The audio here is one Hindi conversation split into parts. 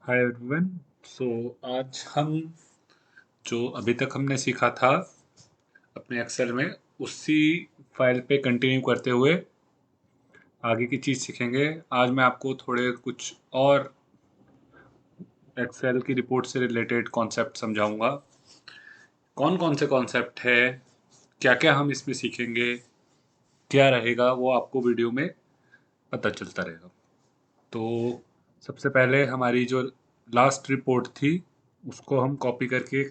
Hi everyone. सो आज हम जो अभी तक हमने सीखा था अपने एक्सेल में उसी फाइल पे कंटिन्यू करते हुए आगे की चीज़ सीखेंगे। आज मैं आपको थोड़े कुछ और एक्सेल की रिपोर्ट से रिलेटेड कॉन्सेप्ट समझाऊंगा। कौन कौन से कॉन्सेप्ट है, क्या क्या हम इसमें सीखेंगे, क्या रहेगा, वो आपको वीडियो में पता चलता रहेगा। तो सबसे पहले हमारी जो लास्ट रिपोर्ट थी उसको हम कॉपी करके एक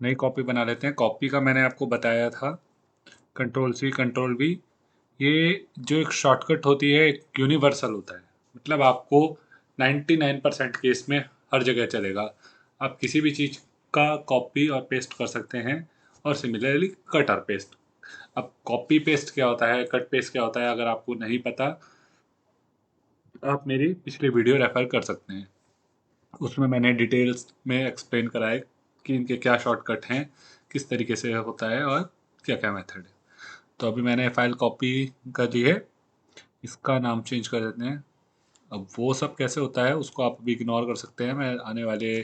नई कॉपी बना लेते हैं। कॉपी का मैंने आपको बताया था, कंट्रोल सी कंट्रोल वी। ये जो एक शॉर्टकट होती है एक यूनिवर्सल होता है, मतलब आपको 99% केस में हर जगह चलेगा। आप किसी भी चीज़ का कॉपी और पेस्ट कर सकते हैं, और सिमिलरली कट और पेस्ट। अब कॉपी पेस्ट क्या होता है, कट पेस्ट क्या होता है, अगर आपको नहीं पता आप मेरी पिछली वीडियो रेफर कर सकते हैं। उसमें मैंने डिटेल्स में एक्सप्लेन करा है कि इनके क्या शॉर्टकट हैं, किस तरीके से होता है और क्या क्या मेथड है। तो अभी मैंने फाइल कॉपी कर ली है, इसका नाम चेंज कर देते हैं। अब वो सब कैसे होता है उसको आप अभी इग्नोर कर सकते हैं, मैं आने वाले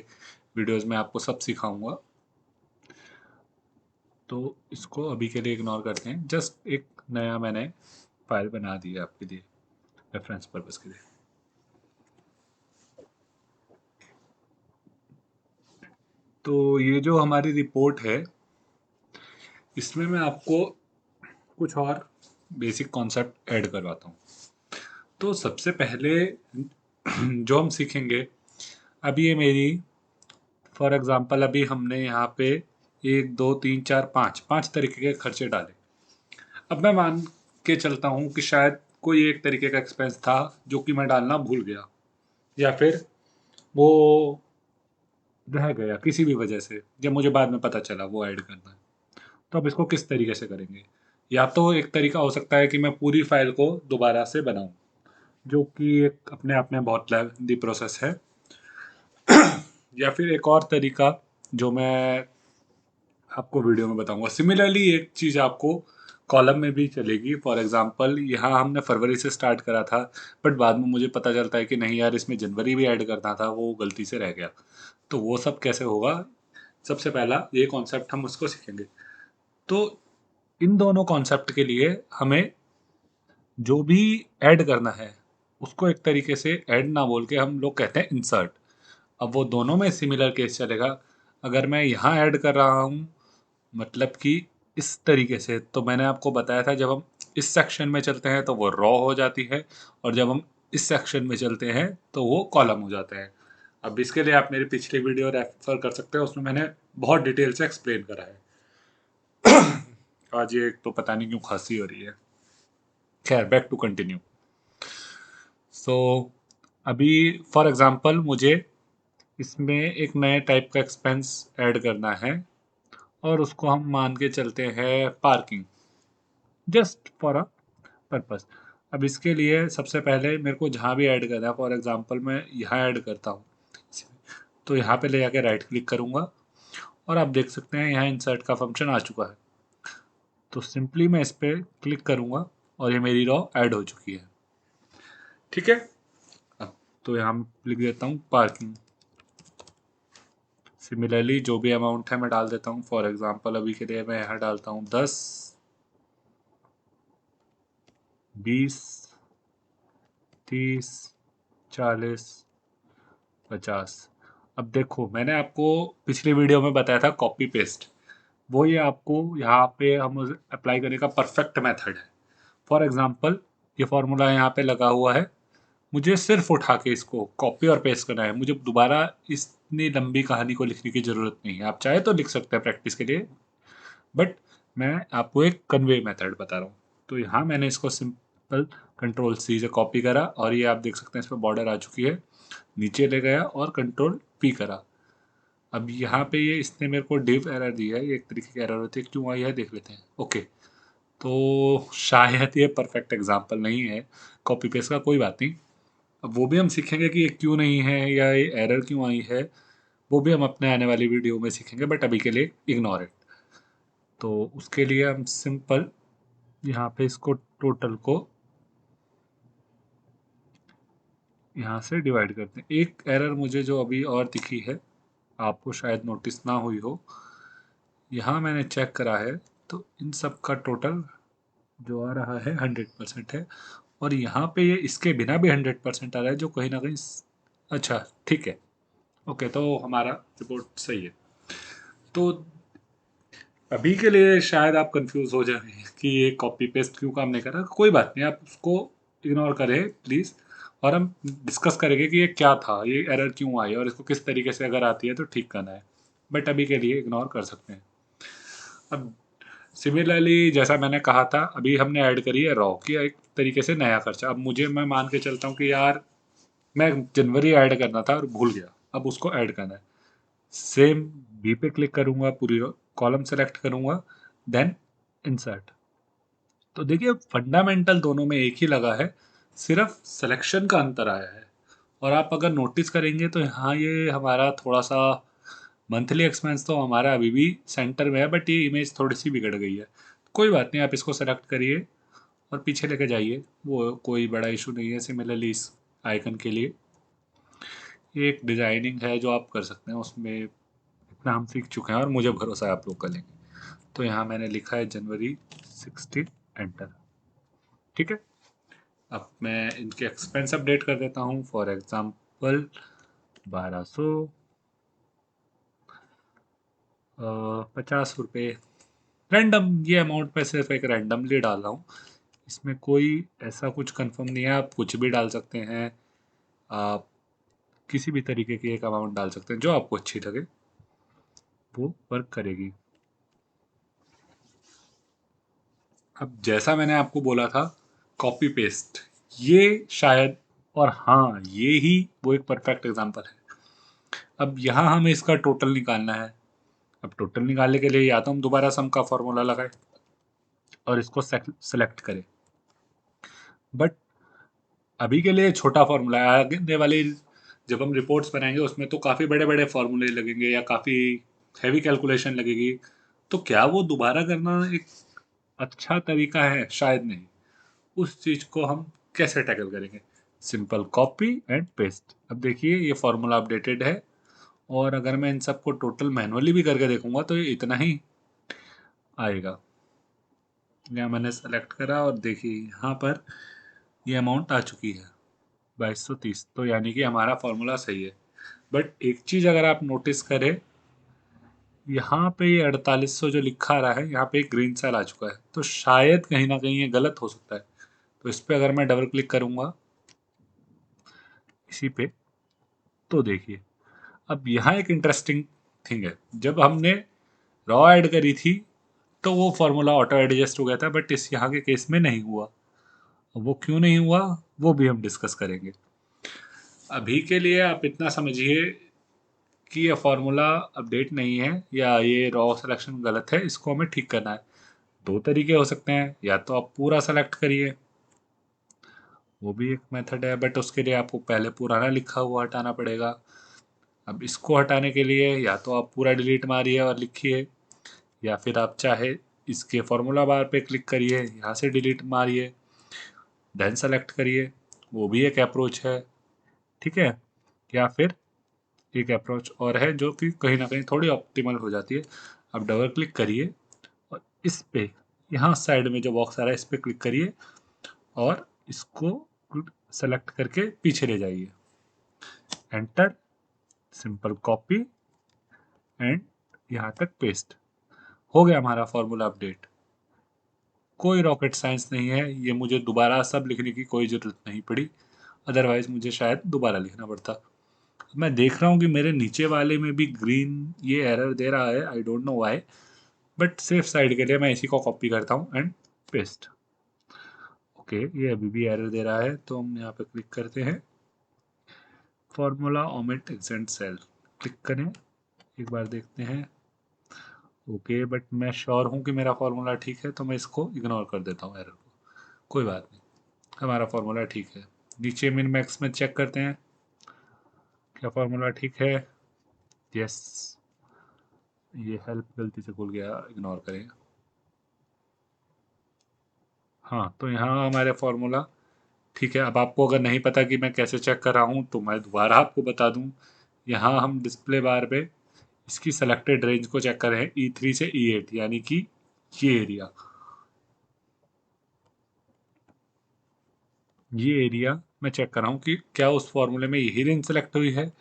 वीडियोस में आपको सब सिखाऊंगा। तो इसको अभी के लिए इग्नोर करते हैं। जस्ट एक नया मैंने फाइल बना दी है आपके लिए, रेफरेंस पर्पज़ के लिए। तो ये जो हमारी रिपोर्ट है इसमें मैं आपको कुछ और बेसिक कॉन्सेप्ट ऐड करवाता हूँ। तो सबसे पहले जो हम सीखेंगे, अभी ये मेरी फॉर एग्जांपल अभी हमने यहाँ पे 1 2 3 4 5 तरीके के खर्चे डाले। अब मैं मान के चलता हूँ कि शायद कोई एक तरीके का एक्सपेंस था जो कि मैं डालना भूल गया, या फिर वो रह गया किसी भी वजह से, जब मुझे बाद में पता चला वो ऐड करना है। तो अब इसको किस तरीके से करेंगे? या तो एक तरीका हो सकता है कि मैं पूरी फाइल को दोबारा से बनाऊं, जो कि एक अपने आप में बहुत लेंदी प्रोसेस है। या फिर एक और तरीका जो मैं आपको वीडियो में बताऊंगा। सिमिलरली एक चीज़ आपको कॉलम में भी चलेगी। फॉर एग्जांपल यहाँ हमने फरवरी से स्टार्ट करा था, बट बाद में मुझे पता चलता है कि नहीं यार, इसमें जनवरी भी ऐड करना था, वो गलती से रह गया। तो वो सब कैसे होगा, सबसे पहला ये कॉन्सेप्ट हम उसको सीखेंगे। तो इन दोनों कॉन्सेप्ट के लिए हमें जो भी ऐड करना है उसको एक तरीके से ऐड ना बोल के हम लोग कहते हैं इंसर्ट। अब वो दोनों में सिमिलर केस चलेगा। अगर मैं यहाँ ऐड कर रहा हूँ, मतलब कि इस तरीके से, तो मैंने आपको बताया था जब हम इस सेक्शन में चलते हैं तो वो रॉ हो जाती है, और जब हम इस सेक्शन में चलते हैं तो वो कॉलम हो जाते हैं। अब इसके लिए आप मेरी पिछली वीडियो रेफर कर सकते हैं, उसमें मैंने बहुत डिटेल से एक्सप्लेन करा है। आज ये एक तो पता नहीं क्यों खांसी हो रही है। खैर, बैक टू कंटिन्यू। सो अभी फॉर एग्जांपल मुझे इसमें एक नए टाइप का एक्सपेंस ऐड करना है, और उसको हम मान के चलते हैं parking, just for a purpose. अब इसके लिए सबसे पहले मेरे को जहाँ भी ऐड करना है, फॉर एग्जांपल मैं यहाँ ऐड करता हूँ, तो यहाँ पे ले जाके राइट क्लिक करूँगा, और आप देख सकते हैं यहाँ इंसर्ट का फंक्शन आ चुका है। तो सिंपली मैं इस पर क्लिक करूँगा और ये मेरी रॉ ऐड हो चुकी है। ठीक है। अब तो यहाँ लिख देता हूँ पार्किंग। सिमिलरली जो भी अमाउंट है मैं डाल देता हूँ। फॉर एग्जांपल अभी के लिए मैं यहाँ डालता हूँ 10, 20, 30, 40, 50। अब देखो, मैंने आपको पिछली वीडियो में बताया था कॉपी पेस्ट, वो ये आपको यहाँ पे हम अप्लाई करने का परफेक्ट मेथड है। फॉर एग्जांपल ये फॉर्मूला यहाँ पे लगा हुआ है, मुझे सिर्फ उठा के इसको कॉपी और पेस्ट करना है। मुझे दोबारा इतनी लंबी कहानी को लिखने की ज़रूरत नहीं है। आप चाहे तो लिख सकते हैं प्रैक्टिस के लिए, बट मैं आपको एक कन्वे मेथड बता रहा हूँ। तो यहाँ मैंने इसको सिंपल कंट्रोल सी से कॉपी करा, और ये आप देख सकते हैं इस पर बॉर्डर आ चुकी है। नीचे ले गया और कंट्रोल पी करा। अब यहाँ पे ये इसने मेरे को डिव एरर दिया है, ये एक तरीके की एरर होती है, क्यों आई है देख लेते हैं। ओके, तो शायद ये परफेक्ट एग्जांपल नहीं है कॉपी पेस्ट का, कोई बात नहीं। अब वो भी हम सीखेंगे कि ये क्यों नहीं है या ये एरर क्यों आई है, वो भी हम अपने आने वाली वीडियो में सीखेंगे, बट अभी के लिए इग्नोर इट। तो उसके लिए हम सिंपल यहाँ पे इसको टोटल को यहाँ से डिवाइड करते हैं। एक एरर मुझे जो अभी और दिखी है, आपको शायद नोटिस ना हुई हो, यहाँ मैंने चेक करा है तो इन सब का टोटल जो आ रहा है 100% है, और यहाँ पे ये इसके बिना भी 100% आ रहा है, जो कहीं ना कहीं अच्छा ठीक है। ओके, तो हमारा रिपोर्ट सही है। तो अभी के लिए शायद आप कंफ्यूज हो जाएंगे कि ये कॉपी पेस्ट क्यों काम नहीं कर रहा। कोई बात नहीं, आप उसको इग्नोर करें प्लीज़, और हम डिस्कस करेंगे कि ये क्या था, ये एरर क्यों आई, और इसको किस तरीके से अगर आती है तो ठीक करना है। बट अभी के लिए इग्नोर कर सकते हैं। अब सिमिलरली जैसा मैंने कहा था, अभी हमने ऐड करी है रॉ की एक तरीके से नया खर्चा। अब मैं मान के चलता हूँ कि यार मैं जनवरी ऐड करना था और भूल गया, अब उसको ऐड करना है। सेम बी पे क्लिक करूंगा, पूरी कॉलम सेलेक्ट करूंगा, देन इंसर्ट। तो देखिए फंडामेंटल दोनों में एक ही लगा है, सिर्फ सिलेक्शन का अंतर आया है। और आप अगर नोटिस करेंगे तो यहाँ ये हमारा थोड़ा सा मंथली एक्सपेंस तो हमारा अभी भी सेंटर में है, बट ये इमेज थोड़ी सी बिगड़ गई है। कोई बात नहीं, आप इसको सेलेक्ट करिए और पीछे लेके जाइए, वो कोई बड़ा इशू नहीं है। सिमिलरली इस आइकन के लिए ये एक डिजाइनिंग है जो आप कर सकते हैं, उसमें इतना हम सीख चुके हैं और मुझे भरोसा है आप लोग कर लेंगे। तो यहाँ मैंने लिखा है जनवरी 16, एंटर। ठीक है, अब मैं इनके एक्सपेंस अपडेट कर देता हूँ। फॉर एग्जांपल 1250 रुपये, रैंडम ये अमाउंट मैं सिर्फ एक रैंडमली डाल रहा हूँ। इसमें कोई ऐसा कुछ कंफर्म नहीं है, आप कुछ भी डाल सकते हैं। आप किसी भी तरीके की एक अमाउंट डाल सकते हैं जो आपको अच्छी लगे, वो वर्क करेगी। अब जैसा मैंने आपको बोला था, कॉपी पेस्ट, ये शायद, और हाँ ये ही वो एक परफेक्ट एग्जांपल है। अब यहाँ हमें इसका टोटल निकालना है। अब टोटल निकालने के लिए या तो हम दोबारा सम का फॉर्मूला लगाएं और इसको सेलेक्ट करें, बट अभी के लिए छोटा फॉर्मूला है। आगे वाली जब हम रिपोर्ट्स बनाएंगे उसमें तो काफ़ी बड़े बड़े फॉर्मूले लगेंगे या काफ़ी हैवी कैलकुलेशन लगेगी, तो क्या वो दोबारा करना एक अच्छा तरीका है? शायद नहीं। उस चीज़ को हम कैसे टैकल करेंगे? Simple copy and paste. अब देखिए ये फॉर्मूला अपडेटेड है, और अगर मैं इन सबको टोटल मैनुअली भी करके देखूंगा तो ये इतना ही आएगा। यहाँ मैंने सेलेक्ट करा और देखिए यहाँ पर ये अमाउंट आ चुकी है 2230, तो यानी कि हमारा फॉर्मूला सही है। बट एक चीज़ अगर आप नोटिस करें, यहाँ पे ये 4800 जो लिखा आ रहा है, यहाँ पे एक ग्रीन सेल आ चुका है, तो शायद कहीं ना कहीं ये गलत हो सकता है। तो इस पर अगर मैं डबल क्लिक करूँगा इसी पे, तो देखिए अब यहाँ एक इंटरेस्टिंग थिंग है। जब हमने रॉ ऐड करी थी तो वो फार्मूला ऑटो एडजस्ट हो गया था, बट इस यहाँ के केस में नहीं हुआ। वो क्यों नहीं हुआ वो भी हम डिस्कस करेंगे। अभी के लिए आप इतना समझिए कि ये फार्मूला अपडेट नहीं है या ये रॉ सिलेक्शन गलत है, इसको हमें ठीक करना है। दो तरीके हो सकते हैं, या तो आप पूरा सेलेक्ट करिए, वो भी एक मेथड है, बट उसके लिए आपको पहले पुराना लिखा हुआ हटाना पड़ेगा। अब इसको हटाने के लिए या तो आप पूरा डिलीट मारिए और लिखिए, या फिर आप चाहे इसके फॉर्मूला बार पे क्लिक करिए, यहाँ से डिलीट मारिए, देन सेलेक्ट करिए, वो भी एक अप्रोच है। ठीक है, या फिर एक अप्रोच और है जो कि कहीं ना कहीं थोड़ी ऑप्टिमल हो जाती है। आप डबल क्लिक करिए और इस पे, यहाँ साइड में जो बॉक्स आ रहा है इस पे क्लिक करिए और इसको सेलेक्ट करके पीछे ले जाइए, एंटर, सिंपल कॉपी एंड यहाँ तक पेस्ट। हो गया हमारा फॉर्मूला अपडेट। कोई रॉकेट साइंस नहीं है, ये मुझे दोबारा सब लिखने की कोई ज़रूरत नहीं पड़ी, अदरवाइज मुझे शायद दोबारा लिखना पड़ता। मैं देख रहा हूँ कि मेरे नीचे वाले में भी ग्रीन ये एरर दे रहा है, I don't know why, but safe side के लिए मैं इसी को कॉपी करता हूँ एंड पेस्ट। ओके, ये अभी भी एरर दे रहा है, तो हम यहाँ पे क्लिक करते हैं, formula omit accent cell, click करें, एक बार देखते हैं। ओके, बट मैं श्योर हूँ कि मेरा फॉर्मूला ठीक है, तो मैं इसको इग्नोर कर देता हूँ एरर को। कोई बात नहीं, हमारा फॉर्मूला ठीक है। नीचे मिन मैक्स में चेक करते हैं क्या फॉर्मूला ठीक है। यस, ये हेल्प गलती से खुल गया, इग्नोर करें। हाँ, तो यहाँ हमारे फॉर्मूला ठीक है, अब आपको अगर नहीं पता कि मैं कैसे चेक कर रहा हूँ तो मैं दोबारा आपको बता दूँ। यहाँ हम डिस्प्ले बार पे इसकी सेलेक्टेड रेंज को चेक कर रहे हैं E3 से E8, यानी कि ये एरिया मैं चेक कर रहा हूँ कि क्या उस फॉर्मूले में यही रेंज सेलेक्ट हुई है।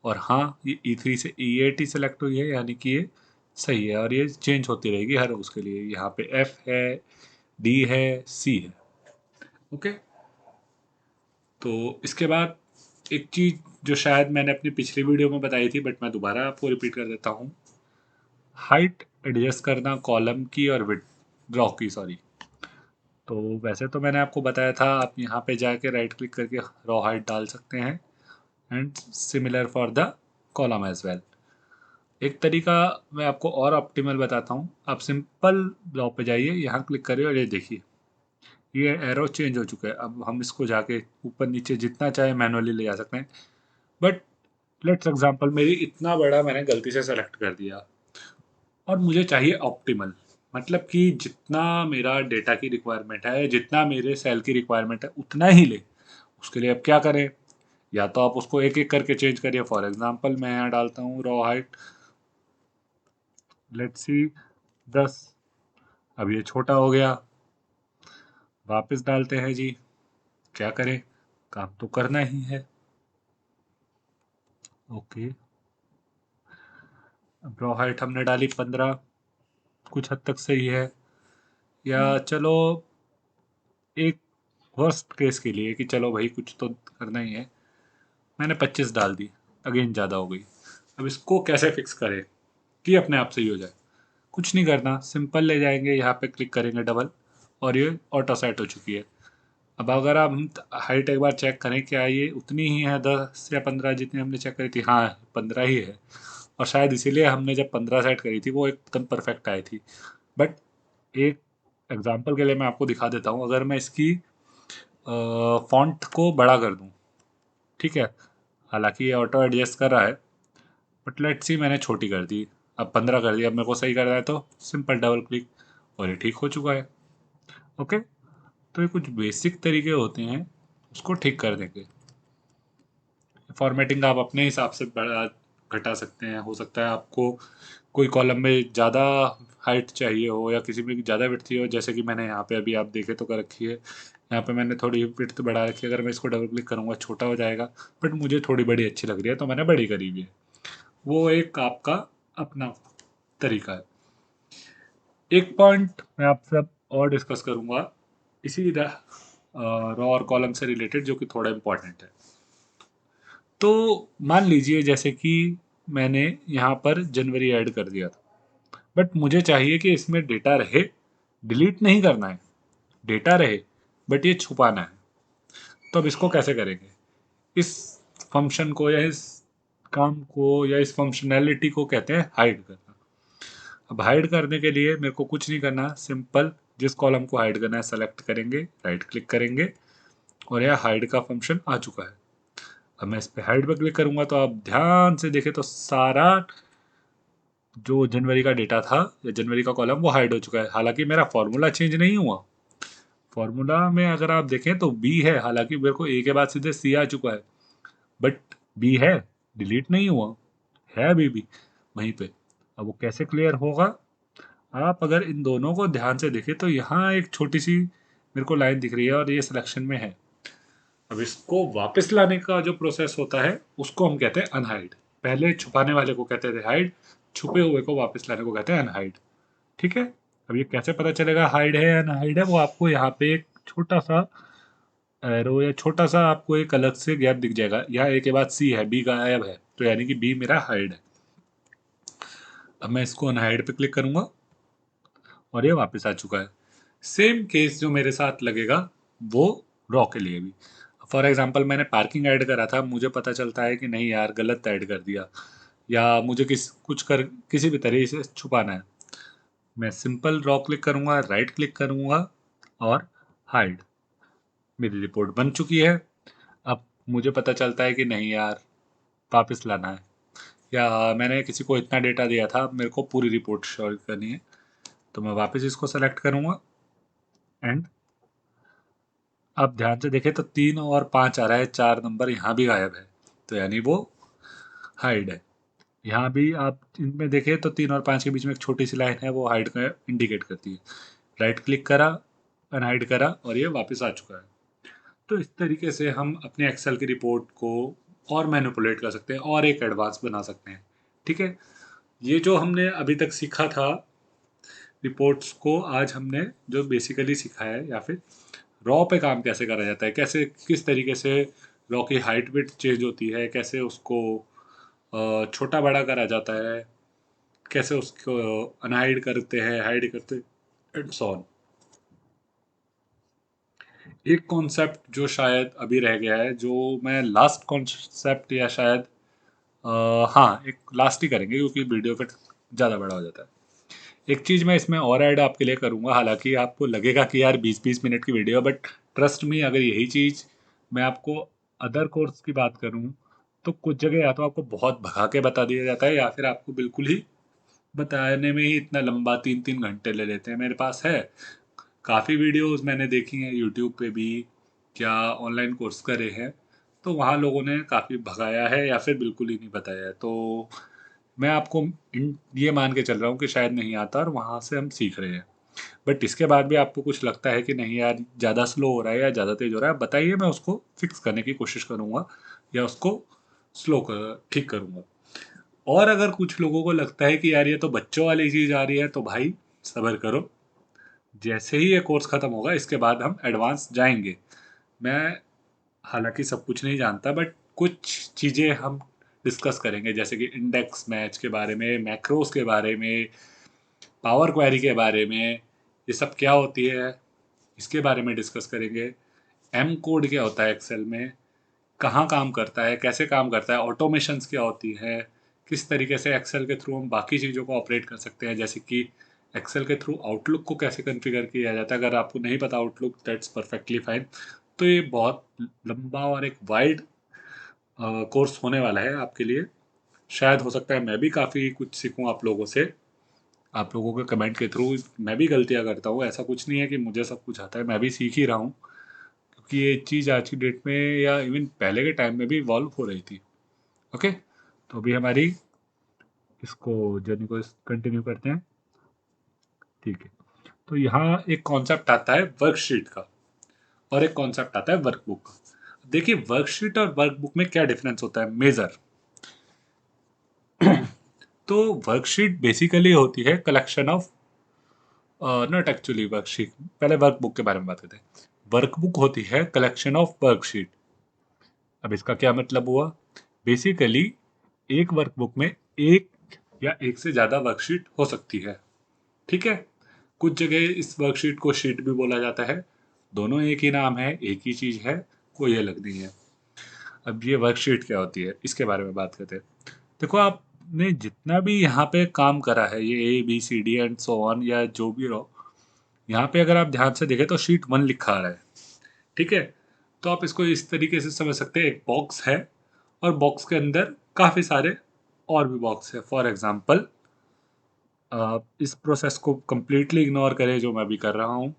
और हाँ, ये E3 से E8 ही सेलेक्ट हुई है, यानी कि ये सही है और ये चेंज होती रहेगी हर उसके लिए। यहाँ पे F है, D है, C है। ओके, तो इसके बाद एक चीज़ जो शायद मैंने अपनी पिछली वीडियो में बताई थी, बट मैं दोबारा आपको रिपीट कर देता हूँ। हाइट एडजस्ट करना कॉलम की और विड्थ, ड्रॉ की, सॉरी। तो वैसे तो मैंने आपको बताया था आप यहाँ पे जाके राइट क्लिक करके रॉ हाइट डाल सकते हैं, and similar for the column as well. एक तरीका मैं आपको और ऑप्टिमल बताता हूँ। आप सिंपल रॉ पे जाइए, यहाँ क्लिक करिए और ये देखिए ये एरो चेंज हो चुका है। अब हम इसको जाके ऊपर नीचे जितना चाहे मैनुअली ले जा सकते हैं, बट लेट्स एग्जांपल मेरी इतना बड़ा मैंने गलती से सेलेक्ट कर दिया और मुझे चाहिए ऑप्टिमल, मतलब कि जितना मेरा डेटा की रिक्वायरमेंट है, जितना मेरे सेल की रिक्वायरमेंट है उतना ही ले। उसके लिए अब क्या करें? या तो आप उसको एक एक करके चेंज करिए। फॉर एग्जांपल मैं यहाँ डालता हूँ रॉ हाइट, लेट्स सी 10। अब ये छोटा हो गया, वापस डालते हैं जी। क्या करें, काम तो करना ही है। ओके, अब रॉ हाइट हमने डाली 15, कुछ हद तक सही है। या चलो एक वर्स्ट केस के लिए कि चलो भाई कुछ तो करना ही है, मैंने 25 डाल दी, अगेन ज़्यादा हो गई। अब इसको कैसे फिक्स करें कि अपने आप सही हो जाए? कुछ नहीं करना, सिंपल ले जाएंगे यहाँ पे क्लिक करेंगे डबल, और ये ऑटो सेट हो चुकी है। अब अगर आप हाइट एक बार चेक करें क्या ये उतनी ही है 10 या 15 जितनी हमने चेक करी थी? हाँ, 15 ही है। और शायद इसीलिए हमने जब 15 सेट करी थी वो एकदम परफेक्ट आई थी। बट एक एग्जांपल के लिए मैं आपको दिखा देता हूँ। अगर मैं इसकी फॉन्ट को बड़ा कर दूँ, ठीक है, हालांकि ये ऑटो एडजस्ट कर रहा है, बट लेट्स सी मैंने छोटी कर दी, अब 15 कर दिया। अब मेरे को सही करना है तो सिंपल डबल क्लिक और ये ठीक हो चुका है। ओके, तो ये कुछ बेसिक तरीके होते हैं उसको ठीक कर देंगे। फॉर्मेटिंग आप अपने हिसाब से बढ़ा घटा सकते हैं। हो सकता है आपको कोई कॉलम में ज़्यादा हाइट चाहिए हो या किसी में ज़्यादा विड्थ चाहिए हो, जैसे कि मैंने यहाँ पे अभी आप देखे तो कर रखी है। यहाँ पे मैंने थोड़ी विड्थ बढ़ा रखी है, अगर मैं इसको डबल क्लिक करूँगा छोटा हो जाएगा, बट मुझे थोड़ी बड़ी अच्छी लग रही है तो मैंने बड़ी करी हुई है। वो एक आपका अपना तरीका है। एक पॉइंट मैं आपसे अब और डिस्कस करूँगा इसी रॉ और कॉलम से रिलेटेड, जो कि थोड़ा इम्पोर्टेंट है। तो मान लीजिए जैसे कि मैंने यहाँ पर जनवरी ऐड कर दिया था, बट मुझे चाहिए कि इसमें डेटा रहे, डिलीट नहीं करना है, डेटा रहे, बट ये छुपाना है। तो अब इसको कैसे करेंगे? इस फंक्शन को या इस काम को या इस फंक्शनैलिटी को कहते हैं हाइड करना। अब हाइड करने के लिए मेरे को कुछ नहीं करना, सिंपल जिस कॉलम को हाइड करना है सेलेक्ट करेंगे, राइट क्लिक करेंगे, और यह हाइड का फंक्शन आ चुका है। अब मैं इस पे हाइड पे क्लिक करूंगा तो आप ध्यान से देखें तो सारा जो जनवरी का डेटा था या जनवरी का कॉलम वो हाइड हो चुका है। हालांकि मेरा फॉर्मूला चेंज नहीं हुआ। फॉर्मूला में अगर आप देखें तो बी है, हालांकि मेरे को ए के बाद सीधे सी आ चुका है, बट बी है, डिलीट नहीं हुआ, है अभी भी वहीं पे। अब वो कैसे क्लियर होगा? आप अगर इन दोनों को ध्यान से देखें तो यहाँ एक छोटी सी मेरे को लाइन दिख रही है और ये सिलेक्शन में है। अब इसको वापस लाने का जो प्रोसेस होता है उसको हम कहते हैं अनहाइड। पहले छुपाने वाले को कहते थे हाइड, छुपे हुए को वापस लाने को कहते हैं अनहाइड। ठीक है, अब ये कैसे पता चलेगा हाइड है या अनहाइड है? वो आपको यहाँ पे एक छोटा सा एरो या छोटा सा आपको एक अलग से गैप दिख जाएगा। यहाँ ए के बाद सी है, बी गायब है, तो यानी कि बी मेरा हाइड है। अब मैं इसको अनहाइड पे क्लिक करूंगा और ये वापस आ चुका है। सेम केस जो मेरे साथ लगेगा वो रॉ के लिए भी। फॉर एग्जांपल मैंने पार्किंग ऐड करा था, मुझे पता चलता है कि नहीं यार गलत ऐड कर दिया, या मुझे कुछ कर किसी भी तरीके से छुपाना है, मैं सिंपल रॉ क्लिक करूंगा, राइट क्लिक करूंगा और हाइड। मेरी रिपोर्ट बन चुकी है। अब मुझे पता चलता है कि नहीं यार वापस लाना है, या मैंने किसी को इतना डेटा दिया था, मेरे को पूरी रिपोर्ट शो करनी है, तो मैं वापस इसको सेलेक्ट करूंगा एंड आप ध्यान से देखें तो 3 और 5 आ रहा है, 4 नंबर यहाँ भी गायब है, तो यानी वो हाइड है। यहाँ भी आप इनमें देखें तो 3 और 5 के बीच में एक छोटी सी लाइन है, वो हाइड का इंडिकेट करती है। राइट क्लिक करा, अनहाइड करा और ये वापस आ चुका है। तो इस तरीके से हम अपने एक्सेल की रिपोर्ट को और मैनिपुलेट कर सकते हैं और एक एडवांस बना सकते हैं। ठीक है, ये जो हमने अभी तक सीखा था रिपोर्ट्स को, आज हमने जो बेसिकली सीखा है, या फिर रॉ पे काम कैसे करा जाता है, कैसे किस तरीके से रॉ की हाइट भी चेंज होती है, कैसे उसको छोटा बड़ा करा जाता है, कैसे उसको अनहाइड करते हैं, हाइड करते हैं, एंड सो ऑन। एक कॉन्सेप्ट जो शायद अभी रह गया है, जो मैं लास्ट कॉन्सेप्ट, या शायद हाँ एक लास्ट ही करेंगे क्योंकि वीडियो फिर ज़्यादा बड़ा हो जाता है। एक चीज़ मैं इसमें और ऐड आपके लिए करूँगा, हालांकि आपको लगेगा कि यार 20-20 मिनट की वीडियो, बट ट्रस्ट मी, अगर यही चीज़ मैं आपको अदर कोर्स की बात करूँ तो कुछ जगह या तो आपको बहुत भगा के बता दिया जाता है, या फिर आपको बिल्कुल ही बताने में ही इतना लंबा 3-3 घंटे ले लेते हैं। मेरे पास है काफ़ी वीडियोस, मैंने देखी हैं यूट्यूब पे भी, क्या ऑनलाइन कोर्स करे हैं, तो वहाँ लोगों ने काफ़ी भगाया है या फिर बिल्कुल ही नहीं बताया है। तो मैं आपको ये मान के चल रहा हूँ कि शायद नहीं आता और वहाँ से हम सीख रहे हैं। बट इसके बाद भी आपको कुछ लगता है कि नहीं यार ज़्यादा स्लो हो रहा है या ज़्यादा तेज़ हो रहा है, बताइए, मैं उसको फिक्स करने की कोशिश करूँगा या उसको स्लो कर ठीक करूँगा। और अगर कुछ लोगों को लगता है कि यार ये तो बच्चों वाली चीज़ आ रही है, तो भाई सब्र करो, जैसे ही ये कोर्स ख़त्म होगा इसके बाद हम एडवांस जाएंगे। मैं हालांकि सब कुछ नहीं जानता, बट कुछ चीज़ें हम डिस्कस करेंगे, जैसे कि इंडेक्स मैच के बारे में, मैक्रोस के बारे में, पावर क्वेरी के बारे में, ये सब क्या होती है इसके बारे में डिस्कस करेंगे। एम कोड क्या होता है एक्सेल में, कहाँ काम करता है, कैसे काम करता है, ऑटोमेशंस क्या होती है, किस तरीके से एक्सेल के थ्रू हम बाकी चीज़ों को ऑपरेट कर सकते हैं, जैसे कि एक्सेल के थ्रू आउटलुक को कैसे कॉन्फ़िगर किया जाता है। अगर आपको नहीं पता आउटलुक, दैट्स परफेक्टली फाइन। तो ये बहुत लंबा और एक वाइड कोर्स होने वाला है आपके लिए। शायद हो सकता है मैं भी काफ़ी कुछ सीखूं आप लोगों से, आप लोगों के कमेंट के थ्रू। मैं भी गलतियां करता हूँ, ऐसा कुछ नहीं है कि मुझे सब कुछ आता है, मैं भी सीख ही रहा हूँ, क्योंकि ये चीज़ आज की डेट में या इवन पहले के टाइम में भी इवॉल्व हो रही थी। ओके, तो अभी हमारी इसको जर्नी को कंटिन्यू करते हैं। ठीक है, तो यहाँ एक कॉन्सेप्ट आता है वर्कशीट का और एक कॉन्सेप्ट आता है वर्कबुक का। देखिए, वर्कशीट और वर्कबुक में क्या डिफरेंस होता है मेजर। तो वर्कशीट बेसिकली होती है collection of, not actually worksheet, पहले वर्कबुक के बारे में बात करते हैं। वर्कबुक होती है कलेक्शन ऑफ वर्कशीट। अब इसका क्या मतलब हुआ, बेसिकली एक वर्कबुक में एक या एक से ज़्यादा वर्कशीट हो सकती है। ठीक है, कुछ जगह इस वर्कशीट को शीट भी बोला जाता है, दोनों एक ही नाम है, एक ही चीज़ है, कोई अलग नहीं है। अब ये वर्कशीट क्या होती है इसके बारे में बात करते हैं। देखो, आपने जितना भी यहाँ पे काम करा है, ये ABCD एंड सो ऑन या जो भी रहो, यहाँ पे अगर आप ध्यान से देखें तो शीट 1 लिखा आ रहा है। ठीक है, तो आप इसको इस तरीके से समझ सकते हैं, एक बॉक्स है और बॉक्स के अंदर काफ़ी सारे और भी बॉक्स है। फॉर एग्जांपल, आप इस प्रोसेस को कंप्लीटली इग्नोर करें जो मैं भी कर रहा हूँ,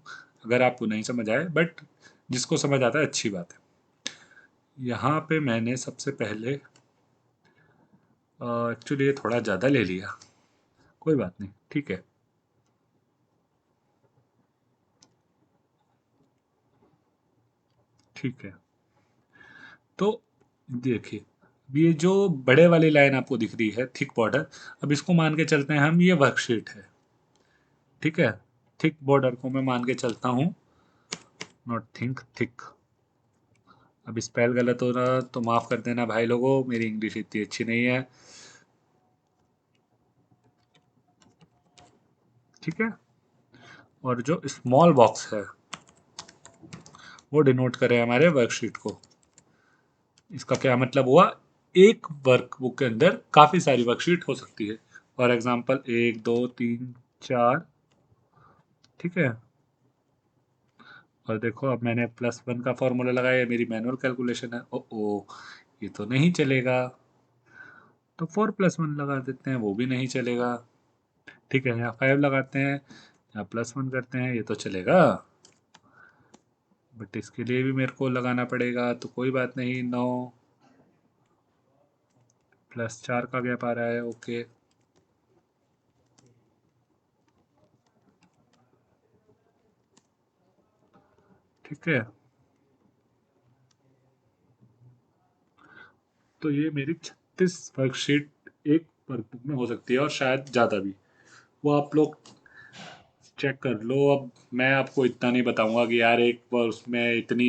अगर आपको नहीं समझ आए, बट जिसको समझ आता है अच्छी बात है। यहाँ पे मैंने सबसे पहले, एक्चुअली ये थोड़ा ज़्यादा ले लिया, कोई बात नहीं, ठीक है। ठीक है, तो देखिए, अब ये जो बड़े वाली लाइन आपको दिख रही है थिक बॉर्डर, अब इसको मान के चलते हैं हम, ये वर्कशीट है। ठीक है, थिक बॉर्डर को मैं मान के चलता हूँ, नॉट थिंक, थिक। अब स्पेल गलत हो रहा तो माफ़ कर देना भाई लोगों, मेरी इंग्लिश इतनी अच्छी नहीं है। ठीक है, और जो स्मॉल बॉक्स है वो डिनोट करे हमारे वर्कशीट को। इसका क्या मतलब हुआ, एक वर्कबुक के अंदर काफ़ी सारी वर्कशीट हो सकती है। For example 1 2 3 4। ठीक है, और देखो अब मैंने +1 का फॉर्मूला लगाया, मेरी मैनुअल कैलकुलेशन है। ओ ओ, ये तो नहीं चलेगा, तो 4+1 लगा देते हैं, वो भी नहीं चलेगा। ठीक है, यहाँ 5 लगाते हैं, यहाँ +1 करते हैं, ये तो चलेगा। बट इसके लिए भी मेरे को लगाना पड़ेगा, तो कोई बात नहीं। 9 + 4 का गैप आ रहा है, ओके। ठीक है, तो ये मेरी 36 वर्कशीट एक वर्कबुक में हो सकती है, और शायद ज़्यादा भी। वो आप लोग चेक कर लो। अब मैं आपको इतना नहीं बताऊंगा कि यार एक वर्ष में इतनी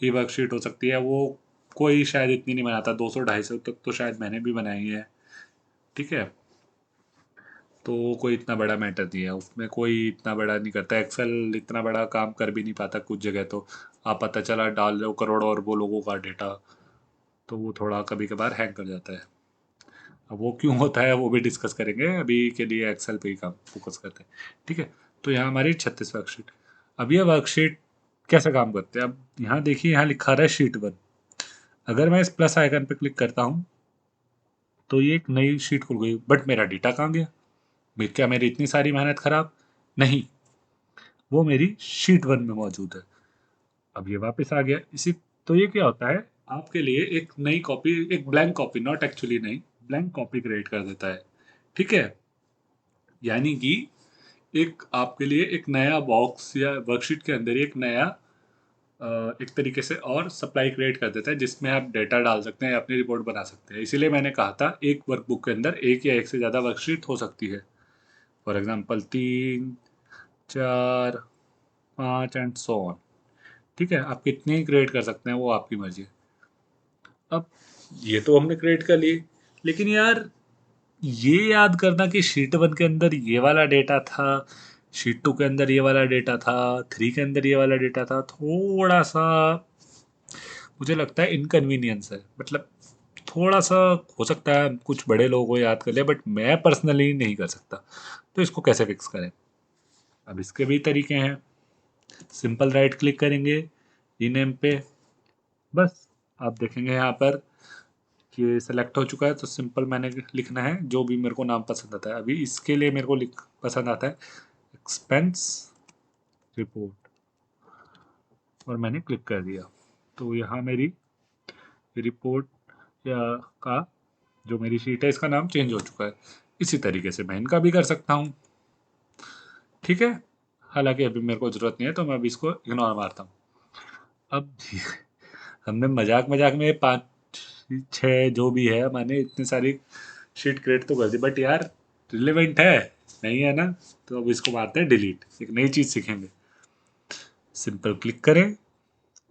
ही वर्कशीट हो सकती है। वो कोई शायद इतनी नहीं बनाता, 200-250 तक तो शायद मैंने भी बनाई है। ठीक है, तो कोई इतना बड़ा मैटर नहीं है उसमें, कोई इतना बड़ा नहीं करता। एक्सेल इतना बड़ा काम कर भी नहीं पाता कुछ जगह। तो आप पता चला डाल रहे हो करोड़ों अरबों लोगों का डेटा, तो वो थोड़ा कभी कभार हैंग कर जाता है। अब वो क्यों होता है वो भी डिस्कस करेंगे, अभी के लिए एक्सेल पे ही काम फोकस करते हैं। ठीक है, तो यहाँ हमारी 36 वर्कशीट। अब ये वर्कशीट कैसे काम करते हैं? अब यहाँ देखिए, यहाँ लिखा रहा है शीट 1। अगर मैं इस प्लस आइकन पे क्लिक करता हूँ तो ये एक नई शीट खुल गई, बट मेरा डेटा कहाँ गया? क्या मेरी इतनी सारी मेहनत खराब? नहीं, वो मेरी शीट 1 में मौजूद है। अब ये वापस आ गया इसी। तो ये क्या होता है, आपके लिए एक नई कॉपी, एक ब्लैंक कॉपी, नॉट एक्चुअली नई, ब्लैंक कॉपी क्रिएट कर देता है। ठीक है, यानी कि एक आपके लिए एक नया बॉक्स या वर्कशीट के अंदर ही एक नया एक तरीके से और सप्लाई क्रिएट कर देता है, जिसमें आप डेटा डाल सकते हैं, अपनी रिपोर्ट बना सकते हैं। इसीलिए मैंने कहा था एक वर्कबुक के अंदर एक या एक से ज़्यादा वर्कशीट हो सकती है। For example 3, 4, 5 and so on. ठीक है, आप कितनी ही क्रिएट कर सकते हैं, वो आपकी मर्जी है। अब ये तो हमने क्रिएट कर ली, लेकिन यार ये याद करना कि शीट 1 के अंदर ये वाला डेटा था, शीट 2 के अंदर ये वाला डेटा था, 3 के अंदर ये वाला डेटा था, थोड़ा सा मुझे लगता है इनकन्वीनियंस है। मतलब थोड़ा सा हो सकता है कुछ बड़े लोगों को याद कर ले, बट मैं पर्सनली नहीं कर सकता। तो इसको कैसे फिक्स करें? अब इसके भी तरीके हैं। सिंपल राइट क्लिक करेंगे रीनेम पे, बस आप देखेंगे यहाँ पर कि सेलेक्ट हो चुका है। तो सिंपल मैंने लिखना है जो भी मेरे को नाम पसंद आता है। अभी इसके लिए मेरे को लिख पसंद आता है एक्सपेंस रिपोर्ट, और मैंने क्लिक कर दिया। तो यहाँ मेरी रिपोर्ट या का जो मेरी शीट है इसका नाम चेंज हो चुका है। इसी तरीके से मैं इनका भी कर सकता हूँ। ठीक है, हालांकि अभी मेरे को ज़रूरत नहीं है, तो मैं अभी इसको इग्नोर मारता हूँ। अब हमने मजाक मजाक में 5-6 जो भी है मैंने इतनी सारी शीट क्रिएट तो कर दी, बट यार रिलेवेंट है नहीं है ना? तो अब इसको मारते हैं डिलीट, एक नई चीज़ सीखेंगे। सिंपल क्लिक करें।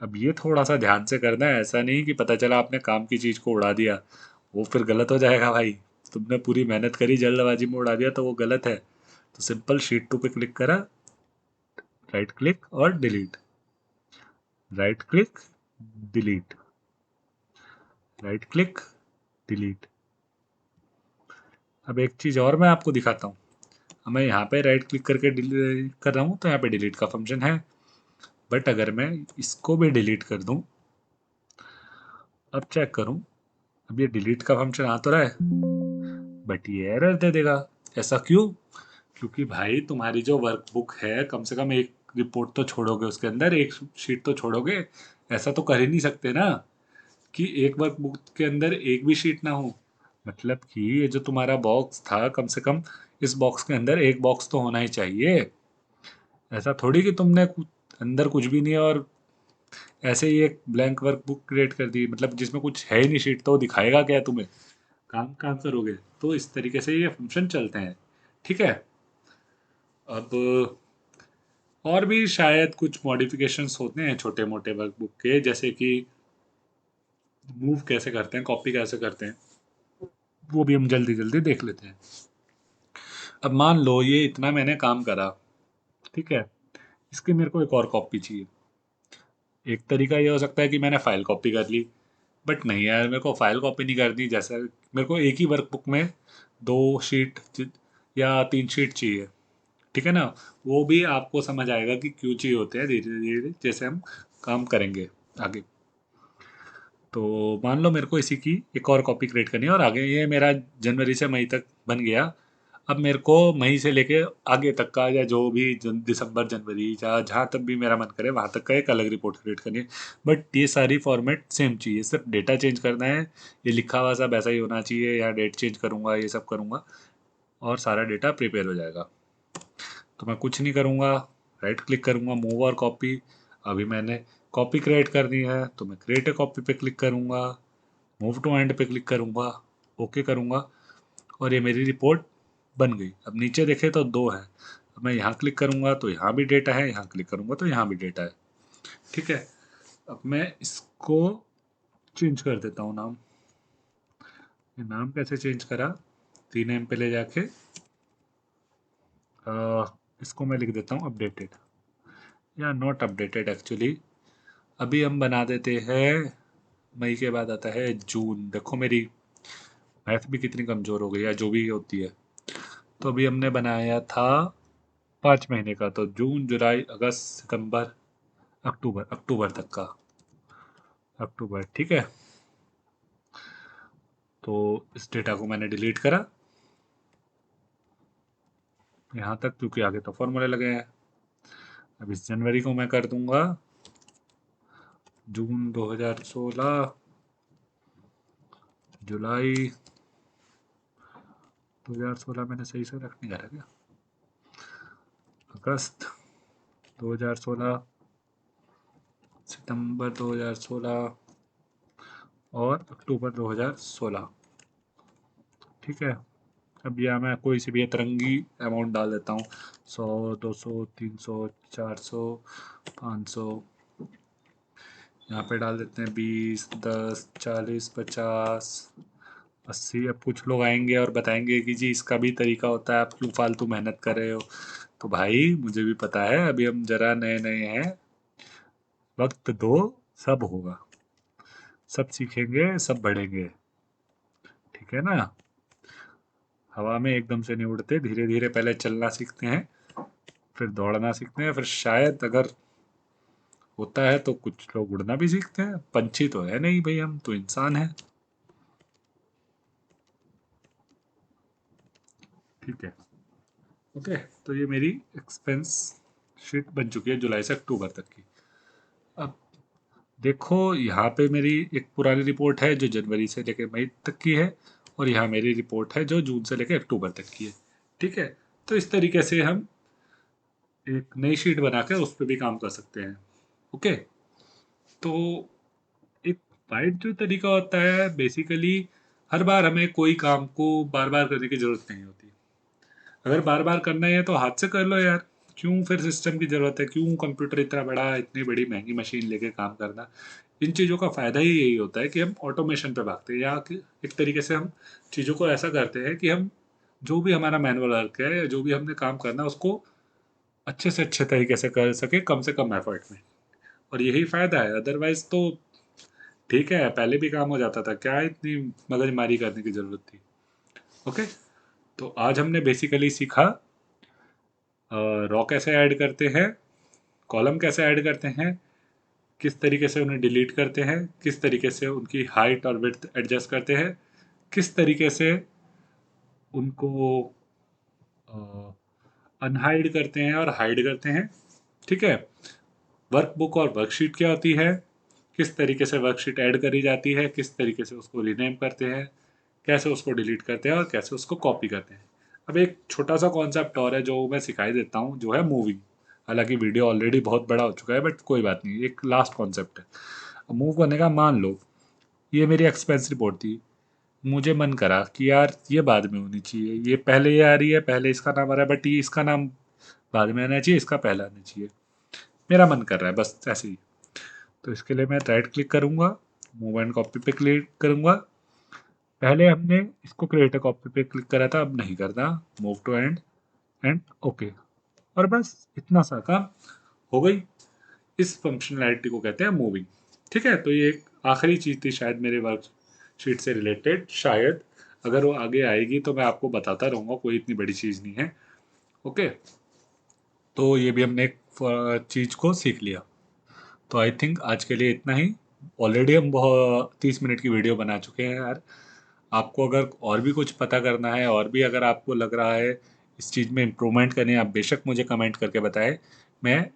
अब ये थोड़ा सा ध्यान से करना है, ऐसा नहीं कि पता चला आपने काम की चीज़ को उड़ा दिया, वो फिर गलत हो जाएगा भाई। तुमने पूरी मेहनत करी, जल्दबाजी में उड़ा दिया तो वो गलत है। तो सिंपल शीट 2 पे क्लिक करा, राइट क्लिक और delete, right click, delete, right click, delete. अब एक चीज़ और मैं आपको दिखाता हूँ। अब मैं यहाँ पे राइट क्लिक करके डिलीट कर रहा हूँ, तो यहाँ पे डिलीट का फंक्शन है। बट अगर मैं इसको भी डिलीट कर दूँ, अब चेक करूँ, अब ये डिलीट का फंक्शन आ तो रहा है, बट ये एरर दे देगा। ऐसा क्यों? क्योंकि भाई तुम्हारी जो वर्कबुक है, कम से कम एक रिपोर्ट तो छोड़ोगे उसके अंदर, एक शीट तो छोड़ोगे। ऐसा तो कर ही नहीं सकते ना कि एक वर्कबुक के अंदर एक भी शीट ना हो। मतलब कि ये जो तुम्हारा बॉक्स था, कम से कम इस बॉक्स के अंदर एक बॉक्स तो होना ही चाहिए। ऐसा थोड़ी कि तुमने अंदर कुछ भी नहीं है और ऐसे ही एक ब्लैंक वर्कबुक क्रिएट कर दी, मतलब जिसमें कुछ है ही नहीं शीट, तो दिखाएगा क्या तुम्हें? काम काम करोगे? तो इस तरीके से ये फंक्शन चलते हैं। ठीक है, अब और भी शायद कुछ मॉडिफिकेशंस होते हैं छोटे मोटे वर्कबुक के, जैसे कि मूव कैसे करते हैं, कॉपी कैसे करते हैं, वो भी हम जल्दी जल्दी देख लेते हैं। अब मान लो ये इतना मैंने काम करा, ठीक है, इसकी मेरे को एक और कॉपी चाहिए। एक तरीका ये हो सकता है कि मैंने फाइल कॉपी कर ली, बट नहीं यार, मेरे को फाइल कॉपी नहीं करनी। जैसा मेरे को एक ही वर्कबुक में 2 शीट या 3 शीट चाहिए। ठीक है ना? वो भी आपको समझ आएगा कि क्यों चाहिए होते हैं धीरे धीरे जैसे हम काम करेंगे आगे। तो मान लो मेरे को इसी की एक और कॉपी क्रिएट करनी है, और आगे ये मेरा जनवरी से मई तक बन गया। अब मेरे को मई से लेके आगे तक का, या जो भी दिसंबर जनवरी जहाँ जहाँ तक भी मेरा मन करे वहाँ तक का एक अलग रिपोर्ट क्रिएट करनी है। बट ये सारी फॉर्मेट सेम चाहिए, सिर्फ डेटा चेंज करना है। ये लिखा हुआ सब ऐसा ही होना चाहिए, या डेट चेंज करूँगा, ये सब करूँगा और सारा डेटा प्रिपेयर हो जाएगा। तो मैं कुछ नहीं करूँगा, राइट क्लिक करूँगा, मूव और कॉपी। अभी मैंने कॉपी क्रिएट करनी है तो मैं क्रिएट ए कॉपी पे क्लिक करूँगा, मूव टू एंड पे क्लिक करूँगा, ओके करूँगा और ये मेरी रिपोर्ट बन गई। अब नीचे देखें तो दो है, अब मैं यहाँ क्लिक करूँगा तो यहाँ भी डेटा है, यहाँ क्लिक करूँगा तो यहाँ भी डेटा है। ठीक है, अब मैं इसको चेंज कर देता हूँ नाम। ये नाम कैसे चेंज करा, तीन एम पे ले जाके इसको मैं लिख देता हूँ अपडेटेड, या नॉट अपडेटेड एक्चुअली। अभी हम बना देते हैं, मई के बाद आता है जून। देखो मेरी मैथ भी कितनी कमज़ोर हो गई है, जो भी होती है। तो अभी हमने बनाया था 5 महीने का, तो जून जुलाई अगस्त सितंबर अक्टूबर, अक्टूबर तक का, अक्टूबर। ठीक है, तो इस डेटा को मैंने डिलीट करा यहाँ तक, क्योंकि आगे तो फॉर्मूले लगे हैं। अब इस जनवरी को मैं कर दूंगा जून 2016, जुलाई 2016 मैंने सही से रख नहीं करा क्या, अगस्त 2016, सितंबर 2016 और अक्टूबर 2016। ठीक है, अब यहाँ मैं कोई सी भी अतरंगी अमाउंट डाल देता हूँ, 100, 200, 300, 400, 500। यहाँ पे डाल देते हैं 20, 10, 40, 50, 80। अब कुछ लोग आएंगे और बताएंगे कि जी इसका भी तरीका होता है, आप क्यों फालतू मेहनत कर रहे हो। तो भाई मुझे भी पता है, अभी हम जरा नए नए हैं, वक्त दो, सब होगा, सब सीखेंगे, सब बढ़ेंगे। ठीक है ना, हवा में एकदम से नहीं उड़ते, धीरे धीरे पहले चलना सीखते हैं, फिर दौड़ना सीखते हैं, फिर शायद अगर होता है तो कुछ लोग उड़ना भी सीखते हैं। पंछी तो है नहीं भाई, हम तो इंसान हैं। ठीक है, ओके। तो ये मेरी एक्सपेंस शीट बन चुकी है जुलाई से अक्टूबर तक की। अब देखो यहाँ पे मेरी एक पुरानी रिपोर्ट है जो जनवरी से लेकर मई तक की है, और यहाँ मेरी रिपोर्ट है जो जून से लेकर अक्टूबर तक की है। ठीक है, तो इस तरीके से हम एक नई शीट बनाकर उस पर भी काम कर सकते हैं। ओके, तो एक वाइड जो तरीका होता है, बेसिकली हर बार हमें कोई काम को बार बार करने की ज़रूरत नहीं होती। अगर बार बार करना ही है तो हाथ से कर लो यार, क्यों फिर सिस्टम की ज़रूरत है, क्यों कंप्यूटर इतना बड़ा, इतनी बड़ी महंगी मशीन लेके काम करना। इन चीज़ों का फ़ायदा ही यही होता है कि हम ऑटोमेशन पे भागते हैं, या कि एक तरीके से हम चीज़ों को ऐसा करते हैं कि हम जो भी हमारा मैनुअल वर्क है, या जो भी हमने काम करना है उसको अच्छे से अच्छे तरीके से कर सके, कम से कम एफर्ट में। और यही फ़ायदा है, अदरवाइज़ तो ठीक है पहले भी काम हो जाता था, क्या इतनी मगजमारी करने की ज़रूरत थी। ओके, तो आज हमने बेसिकली सीखा रॉ कैसे ऐड करते हैं, कॉलम कैसे ऐड करते हैं, किस तरीके से उन्हें डिलीट करते हैं, किस तरीके से उनकी हाइट और विड्थ एडजस्ट करते हैं, किस तरीके से उनको अनहाइड करते हैं और हाइड करते हैं। ठीक है, वर्कबुक और वर्कशीट क्या होती है, किस तरीके से वर्कशीट ऐड करी जाती है, किस तरीके से उसको रीनेम करते हैं, कैसे उसको डिलीट करते हैं और कैसे उसको कॉपी करते हैं। अब एक छोटा सा कॉन्सेप्ट और है जो मैं सिखाई देता हूँ, जो है मूविंग। हालांकि वीडियो ऑलरेडी बहुत बड़ा हो चुका है, बट कोई बात नहीं, एक लास्ट कॉन्सेप्ट है। अब मूव करने का, मान लो ये मेरी एक्सपेंस रिपोर्ट थी, मुझे मन करा कि यार ये बाद में होनी चाहिए, ये पहले ये आ रही है, पहले इसका नाम आ रहा है, बट ये इसका नाम बाद में आना चाहिए, इसका पहला आना चाहिए। मेरा मन कर रहा है बस ऐसे ही। तो इसके लिए मैं राइट क्लिक करूँगा, मूव एंड कॉपी पे क्लिक करूँगा। पहले हमने इसको क्रिएट अ कॉपी पे क्लिक करा था, अब नहीं करना, move to end and okay. और बस इतना सा काम हो गई। इस फंक्शनैलिटी को कहते हैं मूविंग। ठीक है, तो ये एक आखिरी चीज़ थी शायद मेरे वर्कशीट से रिलेटेड। शायद अगर वो आगे आएगी तो मैं आपको बताता रहूँगा, कोई इतनी बड़ी चीज़ नहीं है। ओके, तो ये भी हमने एक चीज़ को सीख लिया। तो आई थिंक आज के लिए इतना ही। ऑलरेडी हम बहुत 30 मिनट की वीडियो बना चुके हैं यार। आपको अगर और भी कुछ पता करना है और भी अगर आपको लग रहा है इस चीज़ में इम्प्रूवमेंट करनी है, आप बेशक मुझे कमेंट करके बताएं। मैं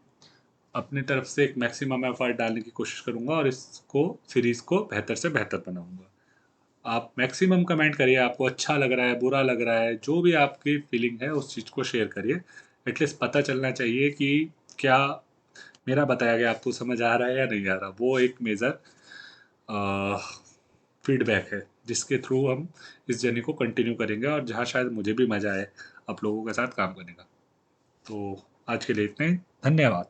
अपनी तरफ से एक मैक्सिमम एफर्ट डालने की कोशिश करूँगा और इसको सीरीज़ को बेहतर से बेहतर बनाऊँगा। आप मैक्सिमम कमेंट करिए, आपको अच्छा लग रहा है, बुरा लग रहा है, जो भी आपकी फीलिंग है उस चीज़ को शेयर करिए। एटलीस्ट पता चलना चाहिए कि क्या मेरा बताया गया आपको समझ आ रहा है या नहीं आ रहा। वो एक मेजर फीडबैक है जिसके थ्रू हम इस जर्नी को कंटिन्यू करेंगे और जहाँ शायद मुझे भी मज़ा आए आप लोगों के साथ काम करने का। तो आज के लिए इतना ही, धन्यवाद।